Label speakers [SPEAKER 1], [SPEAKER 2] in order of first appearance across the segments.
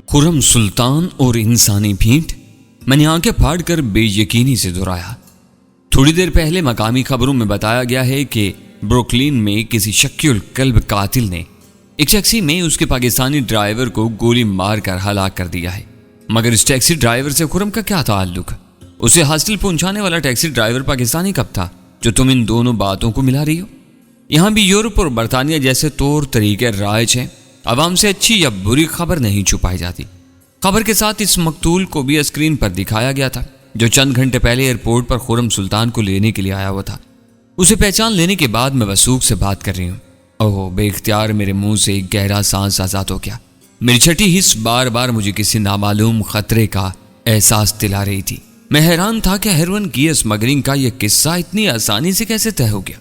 [SPEAKER 1] खुर्रम सुल्तान और इंसानी भीड़। मैंने आंखें फाड़ कर बेयकीनी से दोहराया। थोड़ी देर पहले मकामी खबरों में बताया गया है कि ब्रुकलिन में किसी शक्युल कल्ब कातिल ने एक टैक्सी में उसके पाकिस्तानी ड्राइवर को गोली मारकर हलाक कर दिया है। मगर इस टैक्सी ड्राइवर से खुर्रम का क्या ताल्लुक? उसे हॉस्टल पहुंचाने वाला टैक्सी ड्राइवर पाकिस्तानी कब था जो तुम इन दोनों बातों को मिला रही हो? यहां भी यूरोप और बरतानिया जैसे तौर तरीके राइज हैं। अवाम से अच्छी या बुरी खबर नहीं छुपाई जाती। खबर के साथ इस मकतूल को भी स्क्रीन पर दिखाया गया था जो चंद घंटे पहले एयरपोर्ट पर खुर्रम सुल्तान को लेने के लिए आया हुआ था। उसे पहचान लेने के बाद मैं वसूख से बात कर रही हूँ। ओह, बेख्तियार मेरे मुंह से एक गहरा सांस आजाद हो गया। मेरी छठी हिस्स बार बार मुझे किसी नामालूम खतरे का एहसास दिला रही थी। मैं हैरान था कि हेरोइन की स्मगलिंग का यह किस्सा इतनी आसानी से कैसे तय हो गया।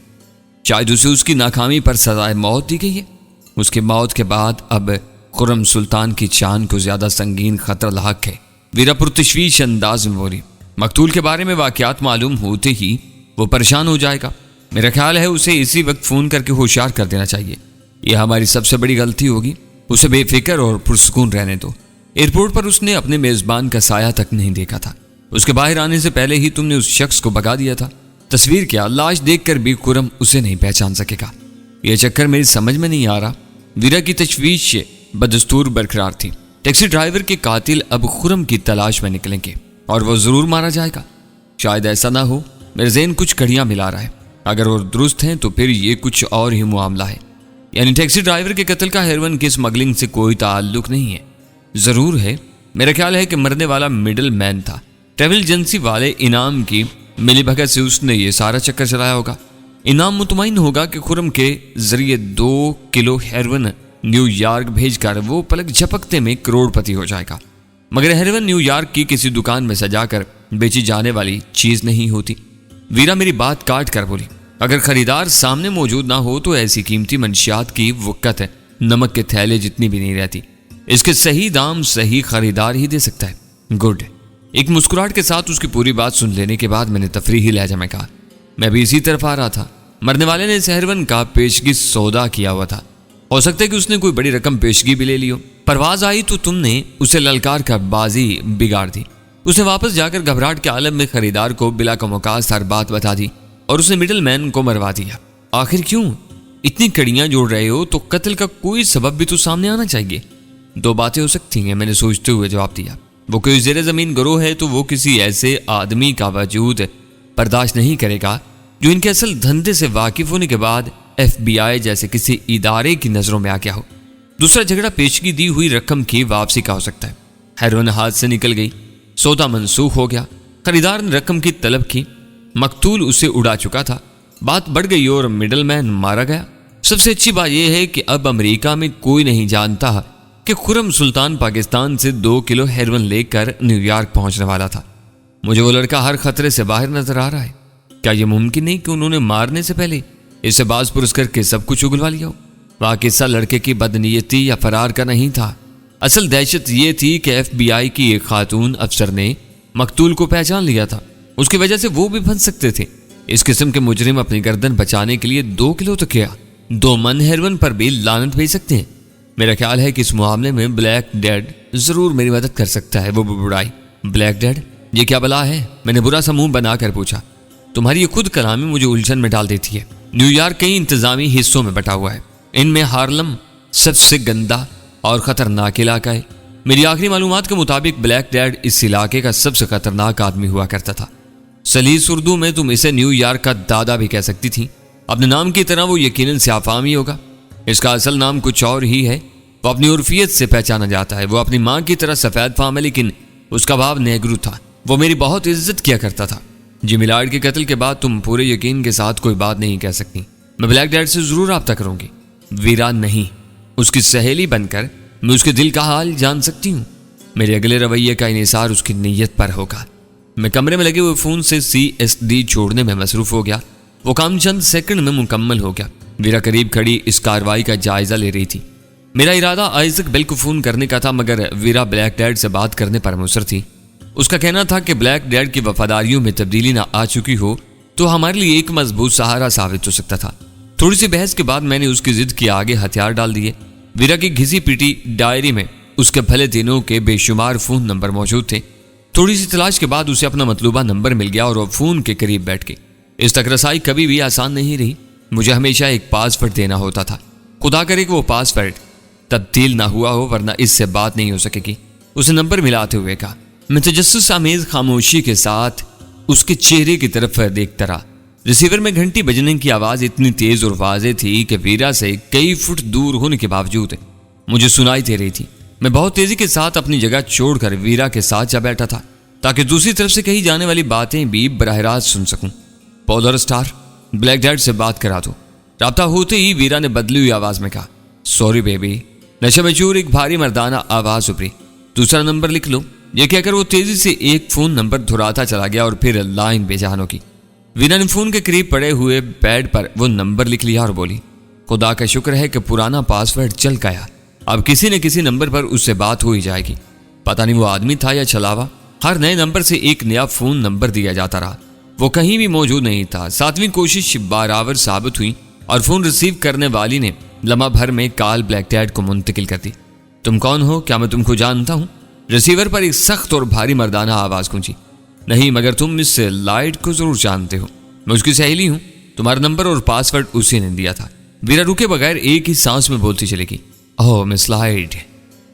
[SPEAKER 1] शायद उसे उसकी नाकामी पर सजाए मौत दी गई है। उसकी मौत के बाद अब खुर्रम सुल्तान की जान को ज्यादा संगीन खतरा लाक है। वीरा पुरतशवीश अंदाज में बोली। मकतूल के बारे में वाकयात मालूम होते ही वो परेशान हो जाएगा। मेरा ख्याल है उसे इसी वक्त फोन करके होशियार कर देना चाहिए। यह हमारी सबसे बड़ी गलती होगी। उसे बेफिक्र और पुरसुकून रहने दो। एयरपोर्ट पर उसने अपने मेजबान का साया तक नहीं देखा था। उसके बाहर आने से पहले ही तुमने उस शख्स को भगा दिया था। तस्वीर क्या, लाश देखकर भी खुर्रम उसे नहीं पहचान सकेगा। यह चक्कर मेरी समझ में नहीं आ रहा। वीरा की तशवीश बदस्तूर बरकरार थी। टैक्सी ड्राइवर के कातिल अब खुर्रम की तलाश में निकलेंगे और वो जरूर मारा जाएगा। शायद ऐसा ना हो। मेरे ज़हन कुछ कड़ियां मिला रहा है। अगर वो दुरुस्त हैं तो फिर ये कुछ और ही मामला है। यानी टैक्सी ड्राइवर के कत्ल का हेरोइन की स्मगलिंग से कोई ताल्लुक नहीं है। जरूर है। मेरा ख्याल है कि मरने वाला मिडल मैन था। ट्रैवल एजेंसी वाले इनाम की मिलीभगत से उसने ये सारा चक्कर चलाया होगा। इनाम मुतमईन होगा कि खुर्रम के जरिए 2 किलो हेरोइन न्यूयॉर्क भेजकर वो पलक झपकते में करोड़पति हो जाएगा। मगर हेरोइन न्यूयॉर्क की किसी दुकान में सजाकर बेची जाने वाली चीज नहीं होती। वीरा मेरी बात काट कर बोली। अगर खरीदार सामने मौजूद ना हो तो ऐसी कीमती मंशियात की वक़्त है नमक के थैले जितनी भी नहीं रहती। इसके सही दाम सही खरीदार ही दे सकता है। गुड। एक मुस्कुराहट के साथ उसकी पूरी बात सुन लेने के बाद मैंने तफरीही लहजा में कहा, मैं भी इसी तरफ आ रहा था। मरने वाले ने हेरोइन का पेशगी सौदा किया हुआ था। हो सकता है कि उसने कोई बड़ी रकम पेशगी भी ले ली हो। परवाज आई तो तुमने उसे ललकार कर बाजी बिगाड़ दी। उसे वापस जाकर घबराहट के आलम में खरीदार को बिला कमौकास हर बात बता दी और उसने मिडल मैन को मरवा दिया। आखिर क्यों? इतनी कड़ियां जोड़ रहे हो तो कत्ल का कोई सबब भी तो सामने आना चाहिए। 2 बातें हो सकती हैं, मैंने सोचते हुए जवाब दिया। वो कोई ज़ेरे ज़मीन गिरोह है तो वो किसी ऐसे आदमी का वजूद बर्दाश्त नहीं करेगा जो इनके असल धंधे से वाकिफ होने के बाद FBI जैसे किसी इदारे की नज़रों में आ गया हो। दूसरा झगड़ा पेशगी दी हुई रकम की वापसी का हो सकता है। हेरोइन हाथ से निकल गई, सौदा मनसूख हो गया, खरीदार ने रकम की तलब की, मकतूल उसे उड़ा चुका था, बात बढ़ गई और मिडलमैन मारा गया। सबसे अच्छी बात यह है कि अब अमेरिका में कोई नहीं जानता कि खुर्रम सुल्तान पाकिस्तान से 2 किलो हेरोइन लेकर न्यूयॉर्क पहुंचने वाला था। मुझे वो लड़का हर खतरे से बाहर नजर आ रहा है। क्या यह मुमकिन नहीं कि उन्होंने मारने से पहले इसे बाज पुरस करके सब कुछ उगलवा लिया हो? वह किस्सा लड़के की बदनीयती या फरार का नहीं था। असल दहशत यह थी कि FBI की एक खातून अफसर ने मकतूल को पहचान लिया था। उसकी वजह से वो भी फंस सकते थे। इस किस्म के मुजरिम अपनी गर्दन बचाने के लिए 2 किलो तो क्या 2 मन हेरोइन पर भी लानत भेज सकते हैं। मेरा ख्याल है कि इस मामले में ब्लैक डैड जरूर मेरी मदद कर सकता है। वो बुढ़ाई। Black dad? ये क्या बला है? मैंने बुरा सा मुंह बनाकर पूछा। तुम्हारी ये खुद कलामी मुझे उलझन में डाल देती है। न्यूयॉर्क कई इंतजामी हिस्सों में बटा हुआ है। इनमें हार्लम सबसे गंदा और खतरनाक इलाका है। मेरी आखिरी मालूमात के मुताबिक ब्लैक डैड इस इलाके का सबसे खतरनाक आदमी हुआ करता था। सलीस उर्दू में तुम इसे न्यूयॉर्क का दादा भी कह सकती थी। अपने नाम की तरह वो यकीनन सियाफाम ही होगा। इसका असल नाम कुछ और ही है। वो अपनी उर्फियत से पहचाना जाता है। वो अपनी माँ की तरह सफ़ेद फाम है, लेकिन उसका बाप नेगरू था। वो मेरी बहुत इज्जत किया करता था। जिमी लॉयड के कत्ल के बाद तुम पूरे यकीन के साथ कोई बात नहीं कह सकती। मैं ब्लैक डैड से जरूर रब्ता करूंगी। वीरा नहीं, उसकी सहेली बनकर मैं उसके दिल का हाल जान सकती हूँ। मेरे अगले रवैये का इन्हिसार उसकी नीयत पर होगा। मैं कमरे में लगे हुए फ़ोन से CSD जोड़ने में मसरूफ़ हो गया। वो काम चंद सेकंड में मुकम्मल हो गया। वीरा करीब खड़ी इस कार्रवाई का जायज़ा ले रही थी। मेरा इरादा आइजक बेल को फ़ोन करने का था, मगर वीरा ब्लैक डैड से बात करने पर मुसर थी। उसका कहना था कि ब्लैक डैड की वफादारियों में तब्दीली ना आ चुकी हो तो हमारे लिए एक मजबूत सहारा साबित हो सकता था। थोड़ी सी बहस के बाद मैंने उसकी जिद के आगे हथियार डाल दिए। वीरा की घिसी पीटी डायरी में उसके भले दिनों के बेशुमार फोन नंबर मौजूद थे। थोड़ी सी तलाश के बाद उसे अपना मतलूबा नंबर मिल गया और वो फोन के करीब बैठ गई। इस तक रसाई कभी भी आसान नहीं रही। मुझे हमेशा एक पासवर्ड देना होता था। खुदा करे कि वो पासवर्ड तब्दील ना हुआ हो, वरना इससे बात नहीं हो सकेगी। उसे नंबर मिलाते हुए कहा। मैं तजस्सुस आमेज खामोशी के साथ उसके चेहरे की तरफ देखता रहा। रिसीवर में घंटी बजने की आवाज इतनी तेज और वाज़ेह थी कि वीरा से कई फुट दूर होने के बावजूद मुझे सुनाई दे रही थी। मैं बहुत तेजी के साथ अपनी जगह छोड़कर वीरा के साथ जा बैठा था ताकि दूसरी तरफ से कही जाने वाली बातें भी बराह रास्त सुन सकूं। पोलर स्टार, ब्लैक डैड से बात करा दो। राब्ता होते ही वीरा ने बदली हुई आवाज में कहा, सॉरी बेबी। नशे में चूर एक भारी मर्दाना आवाज उभरी, दूसरा नंबर लिख लो। यह कहकर वो तेजी से एक फोन नंबर दोहराता चला गया और फिर लाइन बेजान होगी। वीरा ने फोन के करीब पड़े हुए पैड पर वो नंबर लिख लिया और बोली, खुदा का शुक्र है कि पुराना पासवर्ड चल गया। अब किसी न किसी नंबर पर उससे बात हो ही जाएगी। पता नहीं वो आदमी था या छलावा। हर नए नंबर से एक नया फोन नंबर दिया जाता रहा। वो कहीं भी मौजूद नहीं था। 7वीं कोशिश बराबर साबित हुई और फोन रिसीव करने वाली ने लम्हा भर में कॉल ब्लैक डैड को मुंतकिल कर दी। तुम कौन हो? क्या मैं तुमको जानता हूं? रिसीवर पर एक सख्त और भारी मर्दाना आवाज गूंजी। नहीं, मगर तुम इस लाइट को जरूर जानते हो। मैं उसकी सहेली हूं। तुम्हारा नंबर और पासवर्ड उसी ने दिया था। वीरा रुके बगैर एक ही सांस में बोलती चलेगी, ओह मिस लाइट,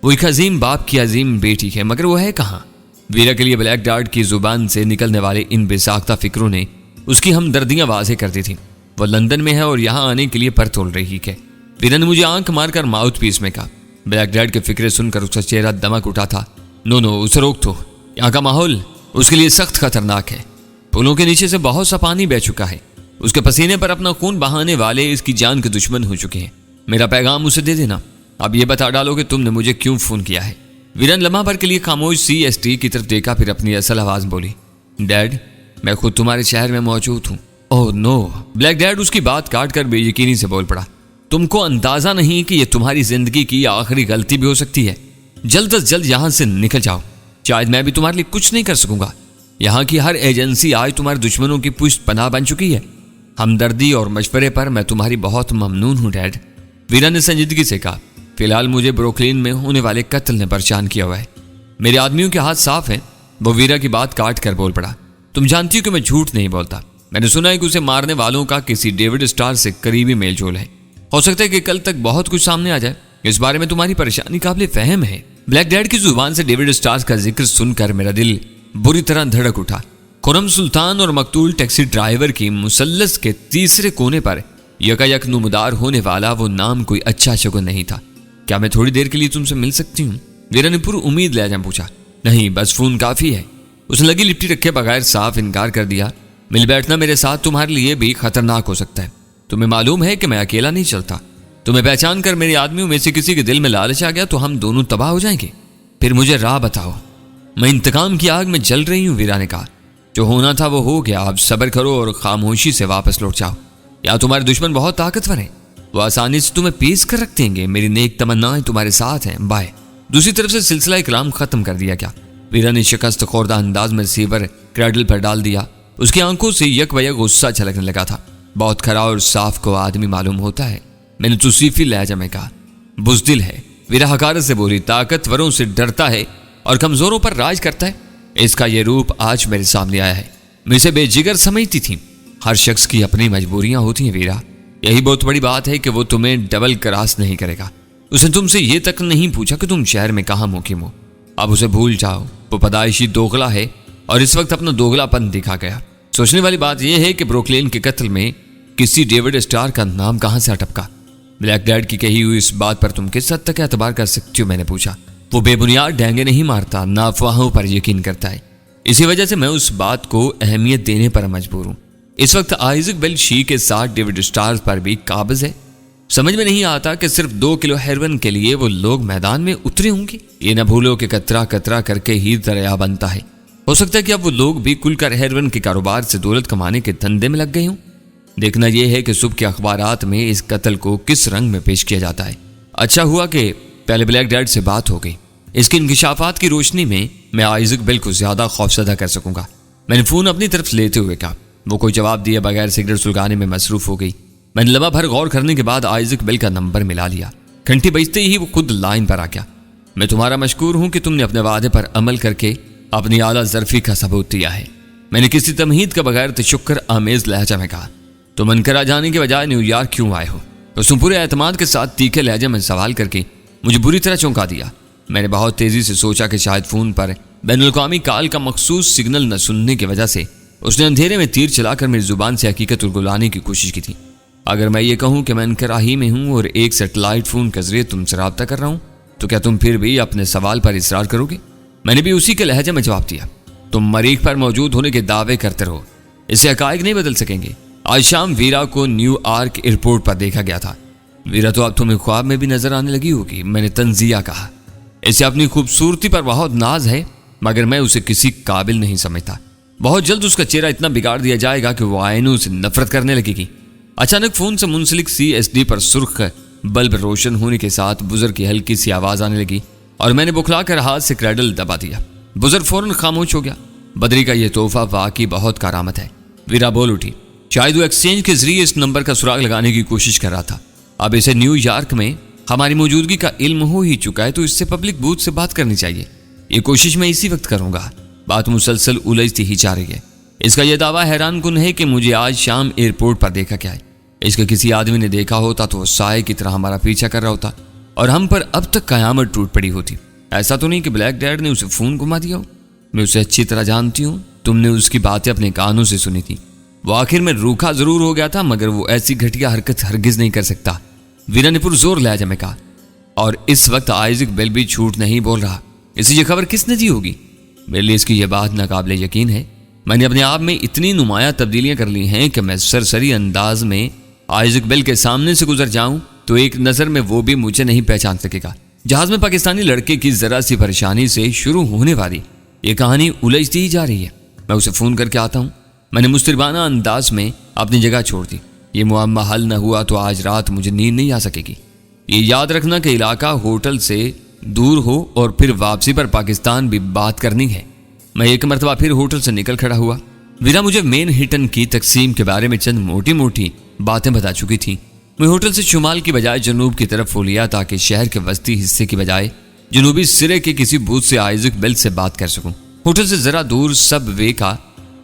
[SPEAKER 1] वो एक अजीम बाप की अजीम बेटी है, मगर वो है कहाँ? वीरा के लिए ब्लैक डैड की जुबान से निकलने वाले इन बेसाख्ता फिक्रों ने उसकी हमदर्दियां वाज़ेह कर दी थी। वो लंदन में है और यहाँ आने के लिए पर तोल रही है। वीरा ने मुझे आंख मारकर माउथ पीस में कहा। ब्लैक डैड के फिक्रे सुनकर उसका चेहरा दमक उठा था। नो, उसे रोक दो। यहाँ का माहौल उसके लिए सख्त खतरनाक है। पुलों के नीचे से बहुत सा पानी बह चुका है। उसके पसीने पर अपना खून बहाने वाले इसकी जान के दुश्मन हो चुके हैं। मेरा पैगाम उसे दे देना। अब ये बता डालो कि तुमने मुझे क्यों फोन किया है। वीरा ने लम्हा भर के लिए खामोश CST की तरफ देखा, फिर अपनी असल आवाज बोली, डैड, मैं खुद तुम्हारे शहर में मौजूद हूँ। Oh no. ब्लैक डैड उसकी बात काट कर बेयकीनी से बोल पड़ा, तुमको अंदाजा नहीं कि यह तुम्हारी जिंदगी की आखिरी गलती भी हो सकती है। जल्द से जल्द यहां से निकल जाओ। शायद मैं भी तुम्हारे लिए कुछ नहीं कर सकूंगा। यहाँ की हर एजेंसी आज तुम्हारे दुश्मनों की पुष्ट पनाह बन चुकी है। हमदर्दी और मशवरे पर मैं तुम्हारी बहुत ममनून हूँ डैड। वीरा ने संजीदगी से कहा, फिलहाल मुझे ब्रुकलिन में होने वाले कत्ल ने परेशान किया हुआ है। मेरे आदमियों के हाथ साफ हैं। वो वीरा की बात काट कर बोल पड़ा, तुम जानती हो कि मैं झूठ नहीं बोलता। मैंने सुना है कि उसे मारने वालों का किसी डेविड स्टार से करीबी मेलजोल है। हो सकता है कि कल तक बहुत कुछ सामने आ जाए। इस बारे में तुम्हारी परेशानी काबिल फहम है। ब्लैक डैड की जुबान से डेविड स्टार का जिक्र सुनकर मेरा दिल बुरी तरह धड़क उठा। खुरम सुल्तान और मकतूल टैक्सी ड्राइवर की मुसल्लस के तीसरे कोने पर यकायक नुमदार होने वाला वो नाम कोई अच्छा शगुन नहीं था। क्या मैं थोड़ी देर के लिए तुमसे मिल सकती हूँ? वीरा ने पूरी उम्मीद लहजा पूछा। नहीं, बस फोन काफी है। उसने लगी लिपटी रखे बगैर साफ इनकार कर दिया। मिल बैठना मेरे साथ तुम्हारे लिए भी खतरनाक हो सकता है। तुम्हें मालूम है कि मैं अकेला नहीं चलता। तुम्हें पहचान कर मेरे आदमियों में से किसी के दिल में लालच आ गया तो हम दोनों तबाह हो जाएंगे। फिर मुझे राह बताओ। मैं इंतकाम की आग में जल रही हूँ, वीरा ने कहा। जो होना था वो हो गया। अब सब्र करो और खामोशी से वापस लौट जाओ। या तुम्हारे दुश्मन बहुत ताकतवर हैं, वो आसानी से तुम्हें पेश कर रख देंगे। मेरी नेक तमन्नाएं तुम्हारे साथ हैं। बाय। दूसरी तरफ से सिलसिला कलाम खत्म कर दिया क्या? वीरा ने शिकस्त खोरदा अंदाज में रिसीवर क्रैडल पर डाल दिया। उसकी आंखों से यक वयक गुस्सा छलकने लगा था। बहुत खरा और साफ को आदमी मालूम होता है, मैंने तुसीफी लहजा में कहा। बुज़दिल है, वीरा हकारत से बोली। ताकतवरों से डरता है और कमजोरों पर राज करता है। इसका यह रूप आज मेरे सामने आया है। मैं इसे बेजिगर समझती थी। हर शख्स की अपनी मजबूरियां होती हैं वीरा। यही बहुत बड़ी बात है कि वो तुम्हें डबल क्रॉस नहीं करेगा। उसने तुमसे ये तक नहीं पूछा कि तुम शहर में कहाँ मुकीम हो। अब उसे भूल जाओ। वो पैदाइशी दोगला है और इस वक्त अपना दोगलापन दिखा गया। सोचने वाली बात यह है कि ब्रुकलिन के कत्ल में किसी डेविड स्टार का नाम कहां से अटपका। ब्लैक डैड की कही हुई इस बात पर तुम किस हद तक एतबार कर सकती हो? मैंने पूछा। वो बेबुनियाद डेंगे नहीं मारता, ना अफवाहों पर यकीन करता है। इसी वजह से मैं उस बात को अहमियत देने पर मजबूर हूं। इस वक्त आइजक बेल शी के साथ डेविड स्टार पर भी काबिज है। समझ में नहीं आता कि सिर्फ 2 किलो हेरोइन के लिए वो लोग मैदान में उतरे होंगे। ये न भूलो कि कतरा कतरा करके ही दरिया बनता है। हो सकता है कि अब वो लोग भी खुलकर हेरोइन के कारोबार से दौलत कमाने के धंधे में लग गए हों। देखना यह है कि सुबह के अखबारात में इस कत्ल को किस रंग में पेश किया जाता है। अच्छा हुआ कि पहले ब्लैक डैड से बात हो गई। इसके इंकिशाफात की रोशनी में मैं आइजक बेल को ज्यादा खौफजदा कर सकूंगा। मैंने फोन अपनी तरफ लेते हुए कहा। वो कोई जवाब दिए बगैर सिगरेट सुलगाने में मसरूफ हो गई। मैंने लम्हा भर गौर करने के बाद आइजक बेल का नंबर मिला लिया। घंटी बजते ही वो खुद लाइन पर आ गया। मैं तुम्हारा मशकूर हूं कि तुमने अपने वादे पर अमल करके अपनी आला ज़र्फी का सबूत दिया है। मैंने किसी तमहीद के बगैर तशक्कुर आमेज लहजा में कहा, तुम अनकरा जाने के बजाय न्यूयॉर्क क्यों आए हो? उसने पूरे एतमाद के साथ तीखे लहजे में सवाल करके मुझे बुरी तरह चौंका दिया। मैंने बहुत तेजी से सोचा कि शायद फ़ोन पर बैनुल-अक़वामी कॉल का मखसूस सिग्नल न सुनने की वजह से उसने अंधेरे में तीर चलाकर मेरी जुबान से हकीकत उगलाने की कोशिश की थी। अगर मैं ये कहूँ कि मैं अनकराही में हूँ और एक सेटेलाइट फ़ोन के जरिए तुमसे रब्ता कर रहा हूँ, तो क्या तुम फिर भी अपने सवाल पर इसरार करोगे? मैंने भी उसी के लहजे में जवाब दिया, तुम मरीख पर मौजूद होने के दावे करते रहो, इससे हकायक नहीं बदल सकेंगे। आज शाम वीरा को न्यूयॉर्क एयरपोर्ट पर देखा गया था। वीरा तो अब तुम्हें ख्वाब में भी नजर आने लगी होगी, मैंने तंजिया कहा। इसे अपनी खूबसूरती पर बहुत नाज है, मगर मैं उसे किसी काबिल नहीं समझता। बहुत जल्द उसका चेहरा इतना बिगाड़ दिया जाएगा कि वो आयनों से नफरत करने लगेगी। अचानक फोन से मुंसलिक CSD पर सुर्ख बल्ब रोशन होने के साथ बुजुर्ग की हल्की सी आवाज आने लगी और मैंने बुखलाकर हाथ से क्रैडल दबा दिया। बुजुर्ग फौरन खामोश हो गया। बदरी का यह तोहफा वाकई बहुत करामत है। वीरा बोल उठी, शायद वो एक्सचेंज के जरिए इस नंबर का सुराग लगाने की कोशिश कर रहा था। अब इसे न्यूयॉर्क में हमारी मौजूदगी का इल्म हो ही चुका है, तो इससे पब्लिक बूथ से बात करनी चाहिए। ये कोशिश मैं इसी वक्त करूंगा। बात मुसलसल उलझती ही जा रही है। इसका यह दावा हैरान कुन है कि मुझे आज शाम एयरपोर्ट पर देखा क्या है। इसके किसी आदमी ने देखा होता तो वो साए की तरह हमारा पीछा कर रहा होता और हम पर अब तक कयामत टूट पड़ी होती। ऐसा तो नहीं कि ब्लैक डैड ने उसे फोन घुमा दिया हो। मैं उसे अच्छी तरह जानती हूँ। तुमने उसकी बातें अपने कानों से सुनी थी। वो आखिर में रूखा जरूर हो गया था, मगर वो ऐसी घटिया हरकत हरगिज नहीं कर सकता। वीरा ने पुरजोर लहजे में कहा। और इस वक्त आइजक बेल भी झूठ नहीं बोल रहा। इसे ये खबर किसने दी होगी? मेरे लिए इसकी यह बात नाकाबिले यकीन है। मैंने अपने आप में इतनी नुमाया तब्दीलियां कर ली हैं कि मैं सरसरी अंदाज में आइजक बेल के सामने से गुजर जाऊं तो एक नज़र में वो भी मुझे नहीं पहचान सकेगा। जहाज में पाकिस्तानी लड़के की जरा सी परेशानी से शुरू होने वाली ये कहानी उलझती ही जा रही है। मैं उसे फ़ोन करके आता हूँ। मैंने मुस्तरबाना अंदाज में अपनी जगह छोड़ दी। ये मुअम्मा हल न हुआ तो आज रात मुझे नींद नहीं आ सकेगी। ये याद रखना कि इलाका होटल से दूर हो और फिर वापसी पर पाकिस्तान भी बात करनी है। मैं एक मरतबा फिर होटल से निकल खड़ा हुआ। वीरा मुझे मेन हिटन की तकसीम के बारे में चंद मोटी मोटी बातें बता चुकी थी। मैं होटल से शुमाल की बजाय जनूब की तरफ हो लिया ताकि शहर के वस्ती हिस्से की बजाय जनूबी सिरे के किसी बूथ से आइजक बेल से बात कर सकूं। होटल से जरा दूर सब वे का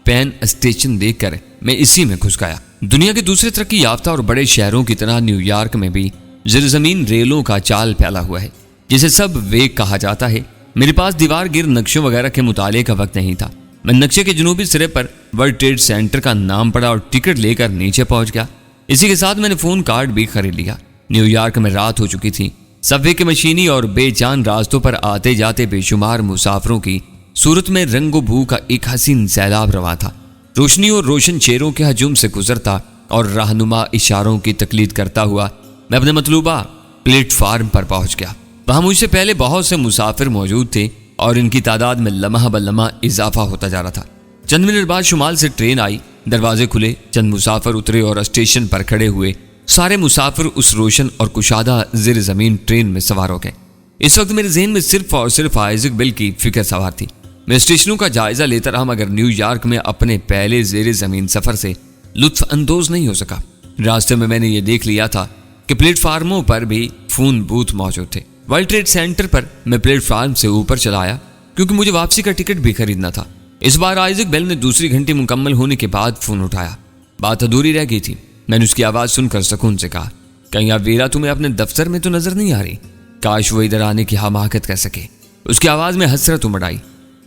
[SPEAKER 1] पेन स्टेशन देखकर मैं इसी में घुस गया। दुनिया के दूसरे तरक्की याफ्ता और बड़े शहरों की तरह न्यूयॉर्क में भी ज़मीन रेलों का चाल फैला हुआ है, जिसे सब वे कहा जाता है। मेरे पास दीवार गिर नक्शों वगैरह के मुताले का वक्त नहीं था। मैं नक्शे के जनूबी सिरे पर वर्ल्ड ट्रेड सेंटर का नाम पढ़ा और टिकट लेकर नीचे पहुंच गया। इसी के साथ मैंने फ़ोन कार्ड भी खरीद लिया। न्यूयॉर्क में रात हो चुकी थी। सबवे के मशीनी और बेजान रास्तों पर आते जाते बेशुमार मुसाफिरों की सूरत में रंगो भू का एक हसीन सैलाब रवा था। रोशनी और रोशन चेहरों के हजूम से गुजरता और रहनुमा इशारों की तकलीद करता हुआ मैं अपने मतलूबा प्लेटफार्म पर पहुंच गया। वहां मुझसे पहले बहुत से मुसाफिर मौजूद थे और इनकी तादाद में लम्हा ब लम्हा इजाफा होता जा रहा था। चंद मिनट बाद शुमाल से ट्रेन आई। दरवाजे खुले, चंद मुसाफिर उतरे और स्टेशन पर खड़े हुए सारे मुसाफिर उस रोशन और कुशादा ज़ेर ज़मीन ट्रेन में सवार हो गए। इस वक्त मेरे जहन में सिर्फ और सिर्फ आइजक बेल की फिक्र सवार थी। मैं स्टेशनों का जायजा लेता रहा, मगर न्यूयॉर्क में अपने पहले ज़ेर ज़मीन सफ़र से लुत्फ अंदोज नहीं हो सका। रास्ते में मैंने ये देख लिया था कि प्लेटफार्मों पर भी फ़ोन बूथ मौजूद थे। वर्ल्ड ट्रेड सेंटर पर मैं प्लेटफार्म से ऊपर चला आया क्योंकि मुझे वापसी का टिकट भी खरीदना था। इस बार आइजक बेल ने दूसरी घंटी मुकम्मल होने के बाद फ़ोन उठाया। बात अधूरी रह गई थी। मैंने उसकी आवाज़ सुनकर सुकून से कहा, कहीं आप वीरा तुम्हें अपने दफ्तर में तो नजर नहीं आ रही? काश वो इधर आने की हमाकत कर सके। उसकी आवाज़ में हसरत उमड़ आई।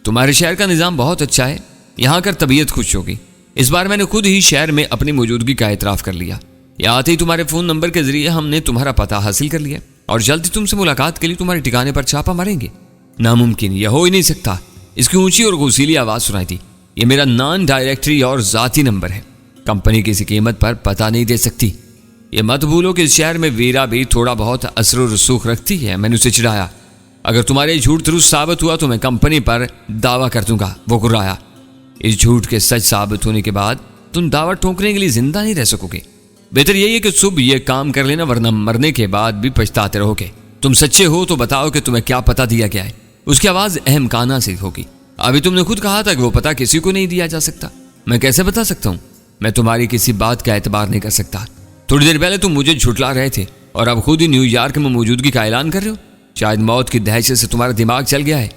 [SPEAKER 1] तुम्हारे शहर का निज़ाम बहुत अच्छा है, यहाँ कर तबीयत खुश होगी। इस बार मैंने खुद ही शहर में अपनी मौजूदगी का एतराफ़ कर लिया। यहाँ आते ही तुम्हारे फ़ोन नंबर के जरिए हमने तुम्हारा पता हासिल कर लिया और जल्द ही तुमसे मुलाकात के लिए तुम्हारे ठिकाने पर छापा मारेंगे। नामुमकिन, यह हो ही नहीं सकता। इसकी ऊंची और गुसीली आवाज़ सुनाई थी। ये मेरा नॉन डायरेक्टरी और ज़ाती नंबर है। कंपनी किसी कीमत पर पता नहीं दे सकती। ये मत भूलो कि इस शहर में वीरा भी थोड़ा बहुत असर व रसूख रखती है। मैंने उसे चिढ़ाया। अगर तुम्हारे झूठ दुरुस्त साबित हुआ तो मैं कंपनी पर दावा कर दूंगा। वो गुर्राया। इस झूठ के सच साबित होने के बाद तुम दावा ठोकने के लिए जिंदा नहीं रह सकोगे। बेहतर यही है कि सुबह ये काम कर लेना, वरना मरने के बाद भी पछताते रहोगे। तुम सच्चे हो तो बताओ कि तुम्हें क्या पता दिया गया है। उसकी आवाज़ अहमकाना सी होगी। अभी तुमने खुद कहा था कि वो पता किसी को नहीं दिया जा सकता। मैं कैसे बता सकता हूँ? मैं तुम्हारी किसी बात का एतबार नहीं कर सकता। थोड़ी देर पहले तुम मुझे झुठला रहे थे और अब खुद ही न्यूयॉर्क में मौजूदगी का ऐलान कर रहे हो। शायद मौत की दहशत से तुम्हारा दिमाग चल गया है।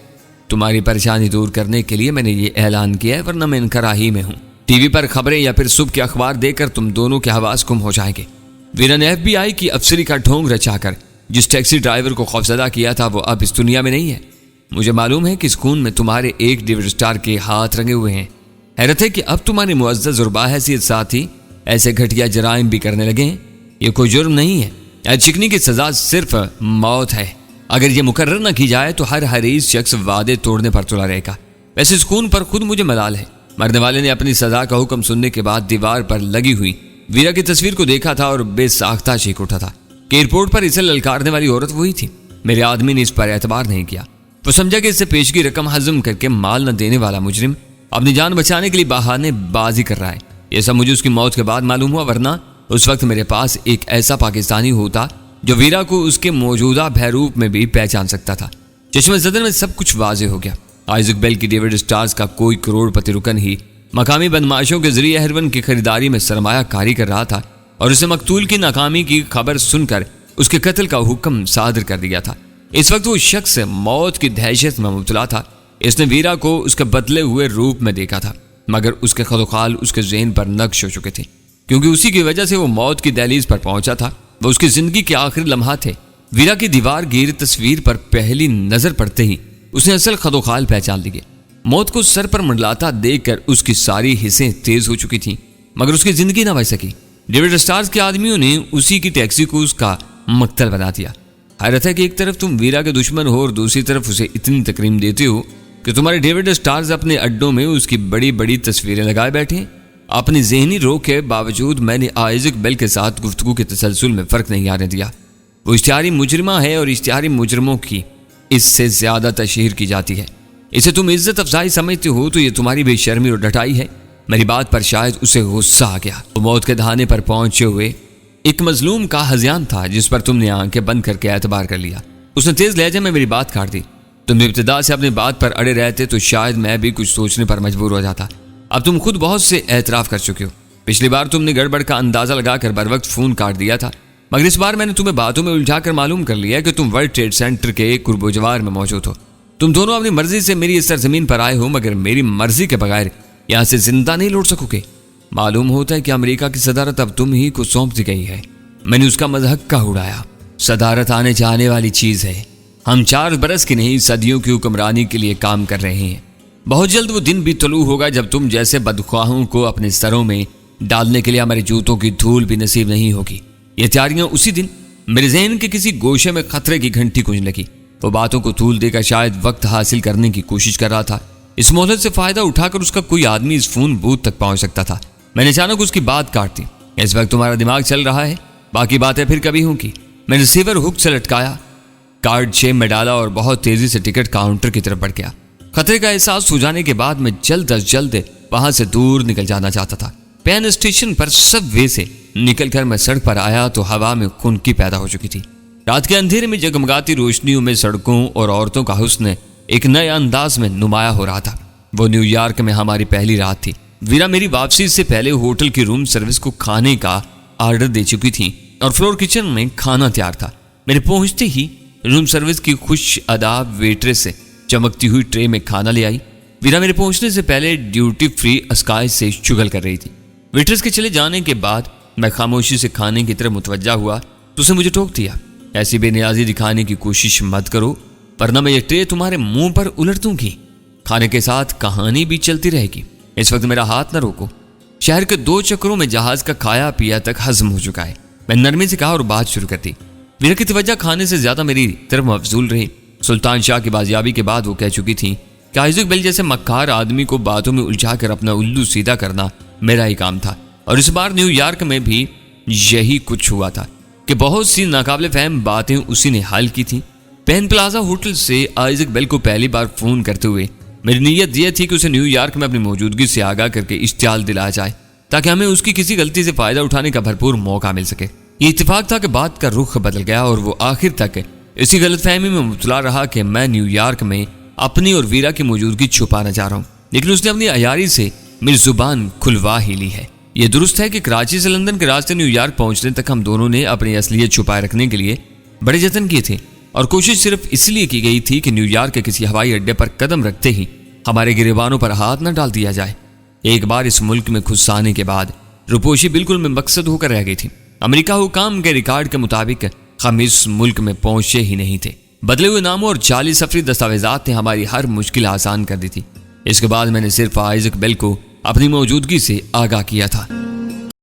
[SPEAKER 1] तुम्हारी परेशानी दूर करने के लिए मैंने ये ऐलान किया है, वरना मैं इनकराही में हूँ। टीवी पर खबरें या फिर सुबह के अखबार देखकर तुम दोनों के हवास गुम हो जाएंगे। वीरा ने FBI की अफसरी का ढोंग रचाकर जिस टैक्सी ड्राइवर को खौफजदा किया था वो अब इस दुनिया में नहीं है। मुझे मालूम है कि इस खून में तुम्हारे एक डेविड स्टार के हाथ रंगे हुए हैं। हैरत है कि अब तुम्हारे मुअज़्ज़ज़ और बाहैसियत साथी ऐसे घटिया जराइम भी करने लगे हैं। ये कोई जुर्म नहीं है, चिकनी की सजा सिर्फ मौत है। अगर ये मुकर्रर न की जाए तो हर हरीस शख्स वादे तोड़ने पर तुला रहेगा। वैसे इस खून पर खुद मुझे मलाल है। मरने वाले ने अपनी सजा का हुक्म सुनने के बाद दीवार पर लगी हुई वीरा की तस्वीर को देखा था और बेसाख्ता चीख उठा था कि एयरपोर्ट पर इसे ललकारने वाली औरत वही थी। मेरे आदमी ने इस पर एतबार नहीं किया। वो समझा कि इससे पेशगी रकम हजम करके माल न देने वाला मुजरिम अपनी जान बचाने के लिए बहानेबाजी कर रहा है। यह सब मुझे उसकी मौत के बाद मालूम हुआ, वरना उस वक्त मेरे पास एक ऐसा पाकिस्तानी होता जो वीरा को उसके मौजूदा भयरूप में भी पहचान सकता था। चश्मे ज़दन में सब कुछ वाजे हो गया। आइजक बेल की डेविड स्टार्स का कोई करोड़पति रुकन ही मकामी बदमाशों के जरिए हेरोइन की खरीदारी में सरमाया कारी कर रहा था और उसे मकतूल की नाकामी की खबर सुनकर उसके कत्ल का हुक्म सादर कर दिया था। इस वक्त वो शख्स मौत की दहशत में मुब्तला था। इसने वीरा को उसके बदले हुए रूप में देखा था, मगर उसके खदोखाल उसके ज़हन पर नक्श हो चुके थे, क्योंकि उसी की वजह से वो मौत की दहलीज पर पहुंचा था। वह उसकी जिंदगी के आखिरी लम्हा थे। वीरा की दीवार गिर तस्वीर पर पहली नजर पड़ते ही उसने असल खदोखाल पहचान लिए। मौत को सर पर मंडलाता देखकर उसकी सारी हिस्सें तेज हो चुकी थीं, मगर उसकी जिंदगी ना बच सकी। डेविड स्टार्स के आदमियों ने उसी की टैक्सी को उसका मक्तल बना दिया। हैरत है कि एक तरफ तुम वीरा के दुश्मन हो और दूसरी तरफ उसे इतनी तकरीम देते हो कि तुम्हारे डेविड स्टार्स अपने अड्डों में उसकी बड़ी बड़ी तस्वीरें लगाए बैठे हैं। अपनी ज़हनी रोक के बावजूद मैंने आइजक बेल के साथ गुफ्तगू के तसलसल में फ़र्क नहीं आने दिया। वो इश्तिहारी मुजरिमा है और इश्तिहारी मुजरमों की इससे ज़्यादा तशहीर की जाती है। इसे तुम इज्जत अफजाई समझते हो तो ये तुम्हारी बेशर्मी और डटाई है। मेरी बात पर शायद उसे गुस्सा आ गया। वो मौत के दहाने पर पहुंचे हुए एक मजलूम का हज़यान था जिस पर तुमने आंखें बंद करके एतबार कर लिया। उसने तेज़ लहजे में मेरी बात काट दी। तुम इब्तिदा से अपनी बात पर अड़े रहते तो शायद मैं भी कुछ सोचने पर मजबूर हो जाता। अब तुम खुद बहुत से एतराफ़ कर चुके हो। पिछली बार तुमने गड़बड़ का अंदाज़ा लगाकर बर वक्त फ़ोन काट दिया था, मगर इस बार मैंने तुम्हें बातों में उलझा कर मालूम कर लिया कि तुम वर्ल्ड ट्रेड सेंटर के कुर्बोजवार में मौजूद हो। तुम दोनों अपनी मर्जी से मेरी इस सरजमीन पर आए हो, मगर मेरी मर्जी के बगैर यहाँ से जिंदा नहीं लौट सकोगे। मालूम होता है कि अमेरिका की सदारत अब तुम ही को सौंप दी गई है। मैंने उसका मज़हक्का उड़ाया। सदारत आने जाने वाली चीज़ है। हम 4 बरस की नहीं सदियों की हुक्मरानी के लिए काम कर रहे हैं। बहुत जल्द वो दिन भी तलू होगा जब तुम जैसे बदख्वाहों को अपने सरों में डालने के लिए हमारे जूतों की धूल भी नसीब नहीं होगी। ये तैयारियां उसी दिन मेरे जहन के किसी गोशे में खतरे की घंटी गूंजने लगी। वो बातों को तूल देकर शायद वक्त हासिल करने की कोशिश कर रहा था। इस मोहलत से फायदा उठाकर उसका कोई आदमी इस फोन बूथ तक पहुंच सकता था। मैंने अचानक उसकी बात काट दी। इस वक्त तुम्हारा दिमाग चल रहा है, बाकी बातें फिर कभी होंगी। मैंने रिसीवर हुक से लटकाया, कार्ड जेब में डाला और बहुत तेजी से टिकट काउंटर की तरफ बढ़ गया। खतरे का एहसास हो जाने के बाद मैं जल्द अज जल्द वहां से दूर निकल जाना चाहता था। पेन स्टेशन पर सबवे से निकलकर मैं सड़क पर आया तो हवा में खुनकी पैदा हो चुकी थी। रात के अंधेरे में जगमगाती रोशनियों में सड़कों और औरतों का हुस्न एक नए अंदाज में नुमाया हो रहा था। वो न्यूयॉर्क में हमारी पहली रात थी। वीरा मेरी वापसी से पहले होटल की रूम सर्विस को खाने का ऑर्डर दे चुकी थी और फ्लोर किचन में खाना तैयार था। मेरे पहुंचते ही रूम सर्विस की खुश अदाब वेट्रेस से चमकती हुई ट्रे में खाना ले आई। वीरा मेरे पहुंचने से पहले ड्यूटी फ्री स्काई से चुगल कर रही थी। वेट्रेस के चले जाने के बाद मैं खामोशी से खाने की तरफ मुतवज्जा हुआ तो उसने मुझे टोक दिया, ऐसी बेनियाजी दिखाने की कोशिश मत करो, वरना मैं ये ट्रे तुम्हारे मुंह पर उलट दूंगी। खाने के साथ कहानी भी चलती रहेगी। इस वक्त मेरा हाथ न रोको। शहर के 2 चक्करों में जहाज का खाया पिया तक हजम हो चुका है। मैं नरमी से कहा और बात शुरू कर दी। वीरा की तवज्जो खाने से ज्यादा मेरी तरफ मफजूल रही। सुल्तान शाह की बाजियाबी के बाद वो कह चुकी थी कि आइजक बेल जैसे मक्कार आदमी को बातों में उलझा कर अपना उल्लू सीधा करना मेरा ही काम था। और इस बार न्यूयॉर्क में भी यही कुछ हुआ था कि बहुत सी नाकाबिले फहम बातें उसी ने हल की थी। पेन प्लाजा होटल से आइजक बेल को पहली बार फोन करते हुए मेरी नीयत यह थी कि उसे न्यूयॉर्क में अपनी मौजूदगी से आगाह करके इश्तियाल दिलाया जाए ताकि हमें उसकी किसी गलती से फायदा उठाने का भरपूर मौका मिल सके। ये इत्तेफाक था कि बात का रुख बदल गया और वो आखिर तक इसी गलतफहमी में मुबतला रहा कि मैं न्यूयॉर्क में अपनी और वीरा की मौजूदगी छुपाना चाह रहा हूँ, लेकिन उसने अपनी अयारी से मेरी जुबान खुलवा ही ली है। ये दुरुस्त है कि कराची से लंदन के रास्ते न्यूयॉर्क पहुंचने तक हम दोनों ने अपनी असलियत छुपाए रखने के लिए बड़े जतन किए थे और कोशिश सिर्फ इसलिए की गई थी कि न्यूयॉर्क के किसी हवाई अड्डे पर कदम रखते ही हमारे गिरेबानों पर हाथ न डाल दिया जाए। एक बार इस मुल्क में घुस आने के बाद रुपोशी बिल्कुल में मकसद होकर रह गई थी। अमेरिका हुकाम के रिकॉर्ड के मुताबिक हम इस मुल्क में पहुंचे ही नहीं थे। बदले हुए नामों और जाली सफरी दस्तावेजात ने हमारी हर मुश्किल आसान कर दी थी। इसके बाद मैंने सिर्फ आइजक बेल को अपनी मौजूदगी से आगाह किया था।